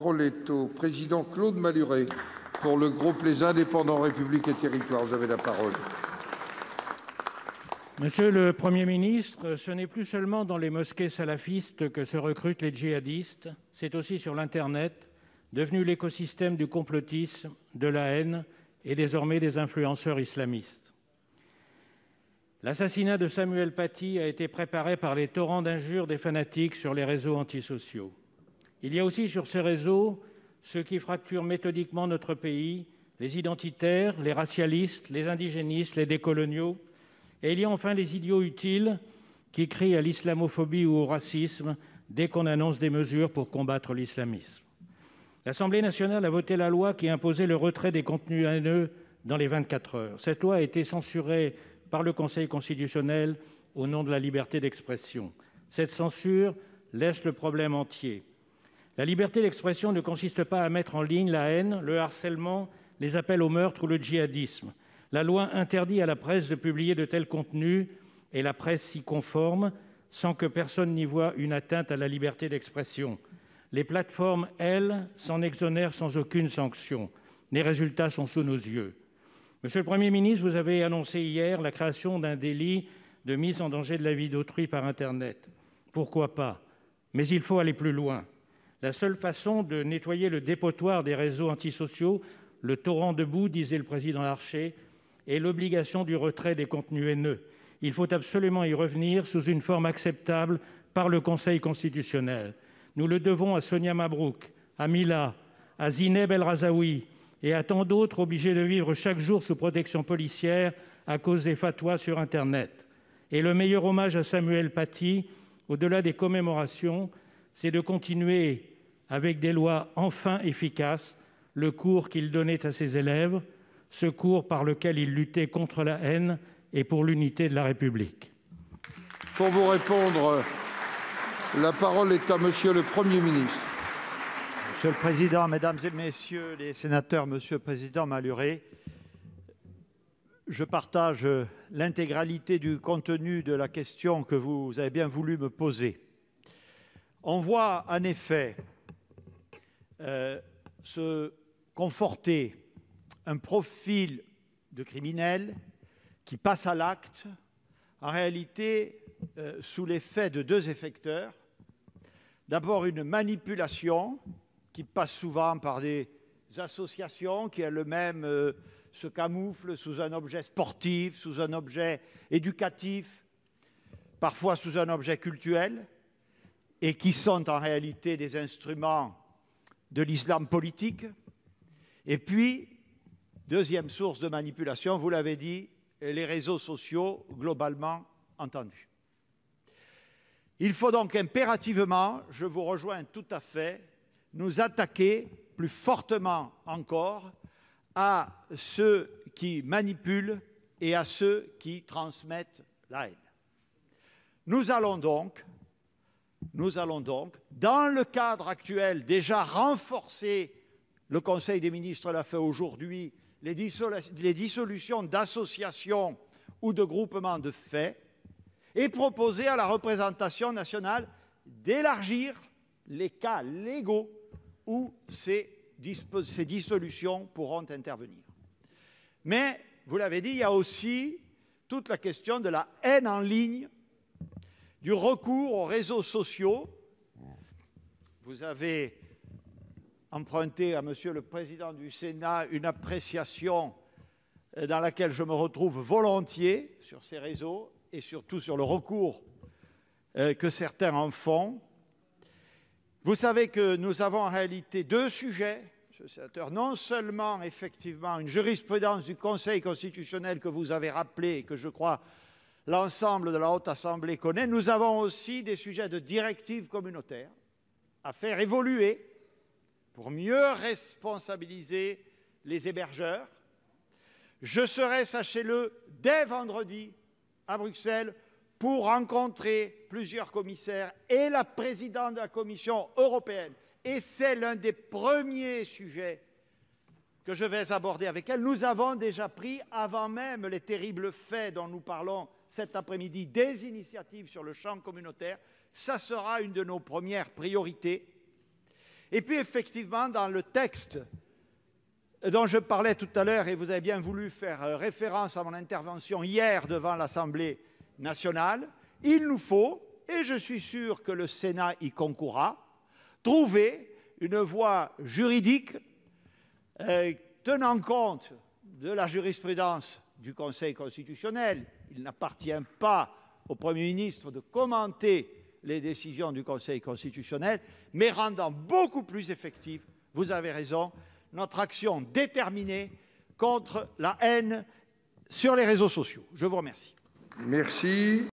La parole est au président Claude Malhuret pour le groupe Les Indépendants République et Territoires. Vous avez la parole. Monsieur le Premier ministre, ce n'est plus seulement dans les mosquées salafistes que se recrutent les djihadistes, c'est aussi sur l'Internet, devenu l'écosystème du complotisme, de la haine et désormais des influenceurs islamistes. L'assassinat de Samuel Paty a été préparé par les torrents d'injures des fanatiques sur les réseaux antisociaux. Il y a aussi sur ces réseaux ceux qui fracturent méthodiquement notre pays, les identitaires, les racialistes, les indigénistes, les décoloniaux. Et il y a enfin les idiots utiles qui crient à l'islamophobie ou au racisme dès qu'on annonce des mesures pour combattre l'islamisme. L'Assemblée nationale a voté la loi qui imposait le retrait des contenus haineux dans les 24 heures. Cette loi a été censurée par le Conseil constitutionnel au nom de la liberté d'expression. Cette censure laisse le problème entier. La liberté d'expression ne consiste pas à mettre en ligne la haine, le harcèlement, les appels au meurtre ou le djihadisme. La loi interdit à la presse de publier de tels contenus et la presse s'y conforme sans que personne n'y voie une atteinte à la liberté d'expression. Les plateformes, elles, s'en exonèrent sans aucune sanction. Les résultats sont sous nos yeux. Monsieur le Premier ministre, vous avez annoncé hier la création d'un délit de mise en danger de la vie d'autrui par Internet. Pourquoi pas? Mais il faut aller plus loin. La seule façon de nettoyer le dépotoir des réseaux antisociaux, le torrent de boue, disait le président Larcher, est l'obligation du retrait des contenus haineux. Il faut absolument y revenir sous une forme acceptable par le Conseil constitutionnel. Nous le devons à Sonia Mabrouk, à Mila, à Zineb El Razaoui et à tant d'autres obligés de vivre chaque jour sous protection policière à cause des fatwas sur Internet. Et le meilleur hommage à Samuel Paty, au-delà des commémorations, c'est de continuer avec des lois enfin efficaces, le cours qu'il donnait à ses élèves, ce cours par lequel il luttait contre la haine et pour l'unité de la République. Pour vous répondre, la parole est à Monsieur le Premier ministre. Monsieur le Président, Mesdames et Messieurs les sénateurs, Monsieur le Président Malhuret, je partage l'intégralité du contenu de la question que vous avez bien voulu me poser. On voit en effet se conforter un profil de criminel qui passe à l'acte, en réalité sous l'effet de deux effecteurs. D'abord une manipulation qui passe souvent par des associations qui elles-mêmes se camouflent sous un objet sportif, sous un objet éducatif, parfois sous un objet cultuel, et qui sont en réalité des instruments de l'islam politique. Et puis, deuxième source de manipulation, vous l'avez dit, les réseaux sociaux globalement entendus. Il faut donc impérativement, je vous rejoins tout à fait, nous attaquer plus fortement encore à ceux qui manipulent et à ceux qui transmettent la haine. Nous allons donc, dans le cadre actuel, déjà renforcer, le Conseil des ministres l'a fait aujourd'hui, les dissolutions d'associations ou de groupements de faits, et proposer à la représentation nationale d'élargir les cas légaux où ces dissolutions pourront intervenir. Mais, vous l'avez dit, il y a aussi toute la question de la haine en ligne, du recours aux réseaux sociaux. Vous avez emprunté à Monsieur le Président du Sénat une appréciation dans laquelle je me retrouve volontiers sur ces réseaux et surtout sur le recours que certains en font. Vous savez que nous avons en réalité deux sujets, Monsieur le Sénateur, non seulement effectivement une jurisprudence du Conseil constitutionnel que vous avez rappelée et que je crois l'ensemble de la Haute Assemblée connaît, nous avons aussi des sujets de directives communautaires à faire évoluer pour mieux responsabiliser les hébergeurs. Je serai, sachez-le, dès vendredi à Bruxelles pour rencontrer plusieurs commissaires et la présidente de la Commission européenne. Et c'est l'un des premiers sujets que je vais aborder avec elle. Nous avons déjà pris, avant même les terribles faits dont nous parlons cet après-midi, des initiatives sur le champ communautaire. Ça sera une de nos premières priorités. Et puis effectivement, dans le texte dont je parlais tout à l'heure, et vous avez bien voulu faire référence à mon intervention hier devant l'Assemblée nationale, il nous faut, et je suis sûr que le Sénat y concourra, trouver une voie juridique tenant compte de la jurisprudence du Conseil constitutionnel. Il n'appartient pas au Premier ministre de commenter les décisions du Conseil constitutionnel, mais rendant beaucoup plus effective, vous avez raison, notre action déterminée contre la haine sur les réseaux sociaux. Je vous remercie. Merci.